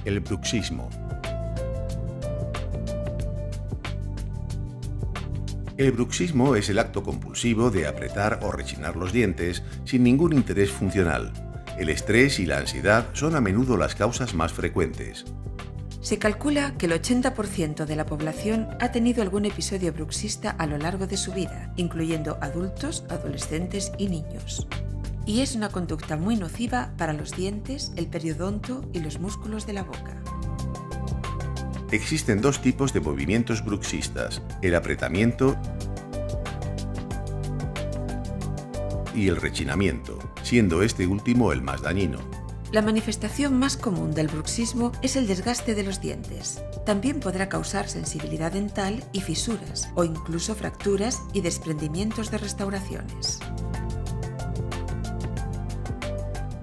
El bruxismo. El bruxismo es el acto compulsivo de apretar o rechinar los dientes sin ningún interés funcional. El estrés y la ansiedad son a menudo las causas más frecuentes. Se calcula que el 80% de la población ha tenido algún episodio bruxista a lo largo de su vida, incluyendo adultos, adolescentes y niños. Y es una conducta muy nociva para los dientes, el periodonto y los músculos de la boca. Existen dos tipos de movimientos bruxistas: el apretamiento y el rechinamiento, siendo este último el más dañino. La manifestación más común del bruxismo es el desgaste de los dientes. También podrá causar sensibilidad dental y fisuras, o incluso fracturas y desprendimientos de restauraciones.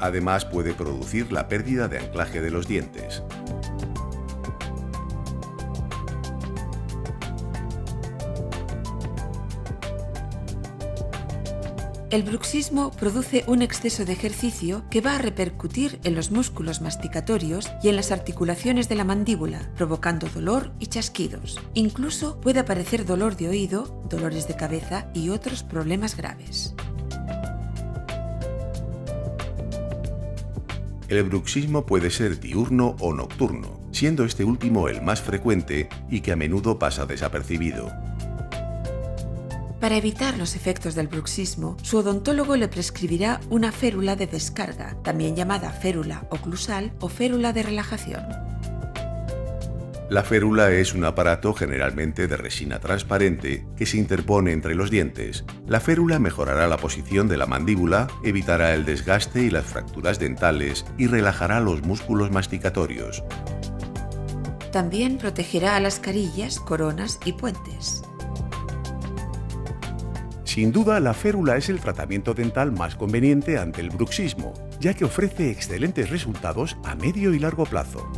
Además, puede producir la pérdida de anclaje de los dientes. El bruxismo produce un exceso de ejercicio que va a repercutir en los músculos masticatorios y en las articulaciones de la mandíbula, provocando dolor y chasquidos. Incluso puede aparecer dolor de oído, dolores de cabeza y otros problemas graves. El bruxismo puede ser diurno o nocturno, siendo este último el más frecuente y que a menudo pasa desapercibido. Para evitar los efectos del bruxismo, su odontólogo le prescribirá una férula de descarga, también llamada férula oclusal o férula de relajación. La férula es un aparato generalmente de resina transparente que se interpone entre los dientes. La férula mejorará la posición de la mandíbula, evitará el desgaste y las fracturas dentales y relajará los músculos masticatorios. También protegerá a las carillas, coronas y puentes. Sin duda, la férula es el tratamiento dental más conveniente ante el bruxismo, ya que ofrece excelentes resultados a medio y largo plazo.